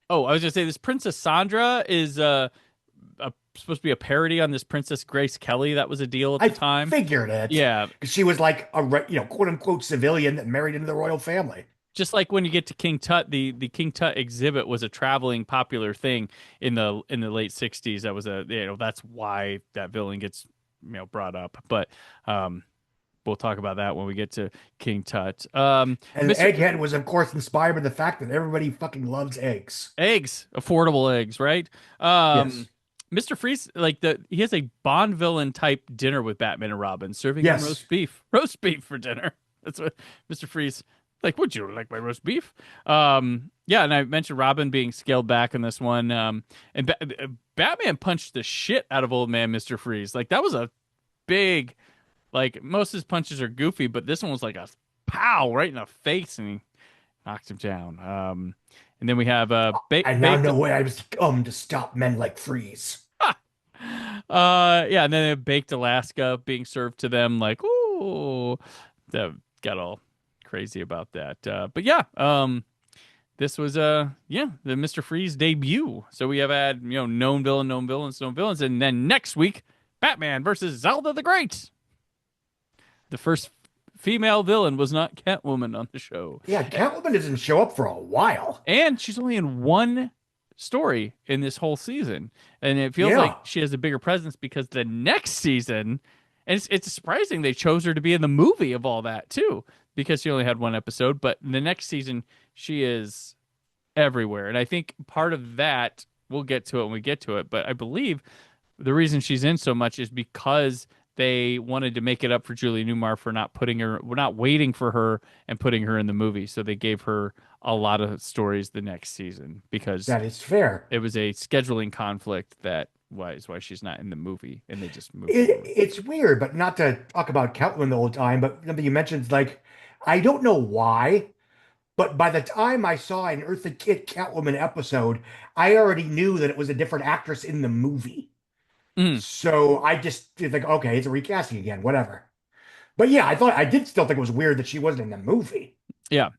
Speaker 2: I was gonna say this Princess Sandra is supposed to be a parody on this Princess Grace Kelly. That was a deal at the
Speaker 3: I
Speaker 2: time.
Speaker 3: figured it
Speaker 2: Yeah,
Speaker 3: because she was like a quote unquote civilian that married into the royal family.
Speaker 2: just like when you get to King Tut, the King Tut exhibit was a traveling popular thing in the late '60s. That was that's why that villain gets brought up. But we'll talk about that when we get to King Tut.
Speaker 3: And
Speaker 2: Mr.
Speaker 3: Egghead was, of course, inspired by the fact that everybody fucking loves eggs.
Speaker 2: Eggs, affordable eggs, right? Um,
Speaker 3: Yes,
Speaker 2: Mr. Freeze, he has a Bond villain type dinner with Batman and Robin, serving him
Speaker 3: yes.
Speaker 2: roast beef for dinner. That's what Mr. Freeze like. Would you like my roast beef? Yeah, and I mentioned Robin being scaled back in this one. And Batman punched the shit out of old man Mr. Freeze. Like that was a big. Like most of his punches are goofy, but this one was like a pow right in the face, and he knocked him down. And then we have
Speaker 3: I now
Speaker 2: baked.
Speaker 3: know why I was come to stop men like Freeze.
Speaker 2: Yeah, and then baked Alaska being served to them. Like, ooh, that got all crazy about that. But yeah, this was the Mister Freeze debut. So we have had known villain, known villains, known villains, and then next week, Batman versus Zelda the Great. The first female villain was not Catwoman on the show.
Speaker 3: Yeah, Catwoman doesn't show up for a while.
Speaker 2: And she's only in one story in this whole season. And it feels
Speaker 3: Yeah.
Speaker 2: like she has a bigger presence because the next season, and it's surprising they chose her to be in the movie of all that too, because she only had one episode. But the next season, she is everywhere. And I think part of that, we'll get to it when we get to it, but I believe the reason she's in so much is because they wanted to make it up for Julie Newmar for not waiting for her and putting her in the movie. So they gave her a lot of stories the next season because
Speaker 3: That is fair.
Speaker 2: it was a scheduling conflict that is why she's not in the movie, and they just moved
Speaker 3: It,
Speaker 2: forward.
Speaker 3: it's weird, but not to talk about Catwoman the whole time, but something you mentioned, like, I don't know why, but by the time I saw an Eartha Kitt Catwoman episode, I already knew that it was a different actress in the movie.
Speaker 2: Mm.
Speaker 3: So I just did like, okay, it's a recasting again, whatever. But yeah, I did still think it was weird that she wasn't in the movie.
Speaker 2: Yeah.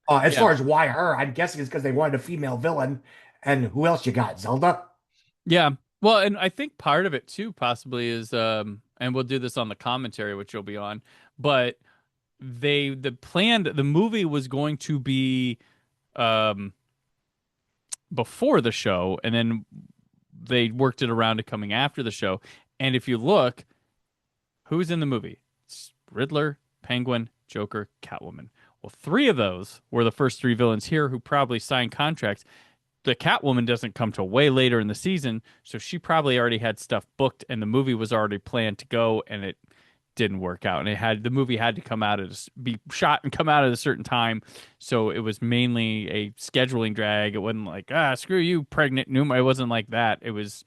Speaker 3: As
Speaker 2: Yeah.
Speaker 3: far as why her, I'm guessing it's because they wanted a female villain. And who else you got? Zelda?
Speaker 2: Yeah. Well, and I think part of it too possibly is and we'll do this on the commentary which you'll be on, but the movie was going to be um before the show, and then they worked it around to coming after the show. And if you look, who's in the movie? It's Riddler, Penguin, Joker, Catwoman. Well, three of those were the first three villains here who probably signed contracts. The Catwoman doesn't come till way later in the season, so she probably already had stuff booked, and the movie was already planned to go, and it didn't work out. And the movie had to come out be shot and come out at a certain time, so it was mainly a scheduling drag. It wasn't like screw you, pregnant Numa. It wasn't like that. It was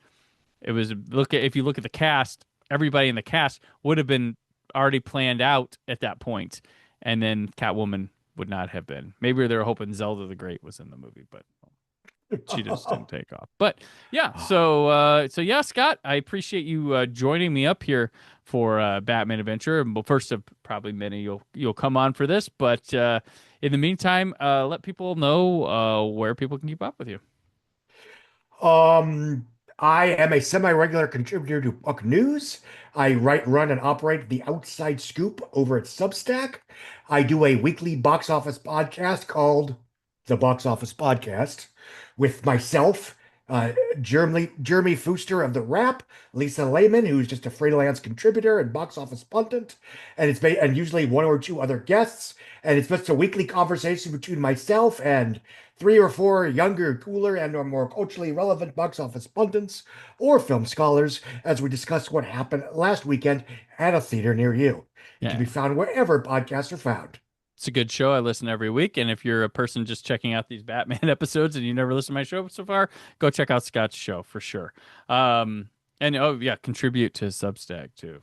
Speaker 2: if you look at the cast, everybody in the cast would have been already planned out at that point, and then Catwoman would not have been. Maybe they were hoping Zelda the Great was in the movie, but she just didn't take off. But yeah, so yeah, Scott, I appreciate you joining me up here for Batman Adventure. Well, first of probably many you'll come on for this, but in the meantime, let people know where people can keep up with you.
Speaker 3: Um, I am a semi-regular contributor to Puck News. I write, run, and operate the Outside Scoop over at Substack. I do a weekly box office podcast called The Box Office Podcast with myself, Jeremy Fooster of The Wrap, Lisa Lehman, who's just a freelance contributor and box office pundit, and usually one or two other guests. And it's just a weekly conversation between myself and three or four younger, cooler, and or more culturally relevant box office pundits or film scholars as we discuss what happened last weekend at a theater near you. It can be found wherever podcasts are found.
Speaker 2: It's a good show. I listen every week. And if you're a person just checking out these Batman episodes and you never listened to my show so far, go check out Scott's show for sure. And contribute to Substack too.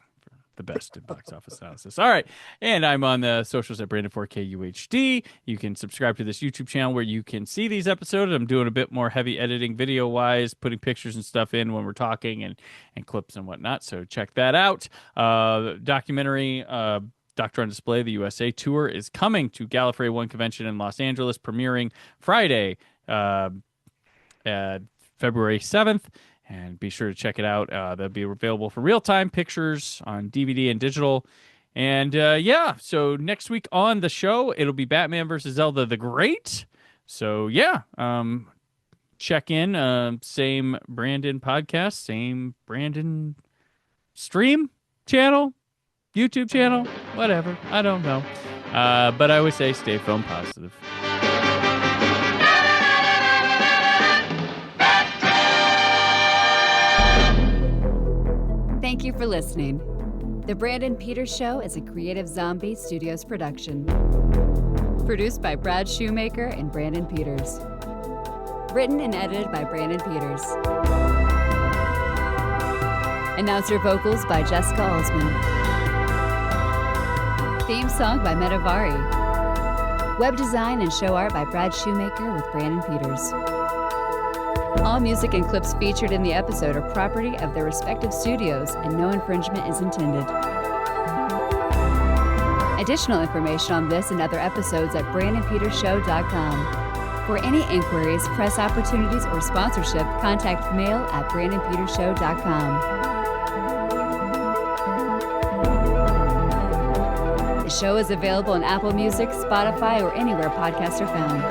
Speaker 2: The best in box office analysis. All right. And I'm on the socials at Brandon4KUHD. You can subscribe to this YouTube channel where you can see these episodes. I'm doing a bit more heavy editing video wise, putting pictures and stuff in when we're talking and clips and whatnot. So check that out. Documentary, Doctor on Display, the USA tour is coming to Gallifrey One Convention in Los Angeles, premiering Friday, February 7th. And be sure to check it out. They'll be available for real-time pictures on DVD and digital. And so next week on the show, it'll be Batman versus Zelda the Great. So check in. Same Brandon podcast, same Brandon stream channel, YouTube channel, whatever. I don't know. But I always say stay film positive.
Speaker 1: Thank you for listening. The Brandon Peters Show is a Creative Zombie Studios production. Produced by Brad Shoemaker and Brandon Peters. Written and edited by Brandon Peters. Announcer vocals by Jessica Alsman. Theme song by Metavari. Web design and show art by Brad Shoemaker with Brandon Peters. All music and clips featured in the episode are property of their respective studios, and no infringement is intended. Additional information on this and other episodes at BrandonPetersShow.com. For any inquiries, press opportunities, or sponsorship, contact mail at BrandonPetersShow.com. The show is available on Apple Music, Spotify, or anywhere podcasts are found.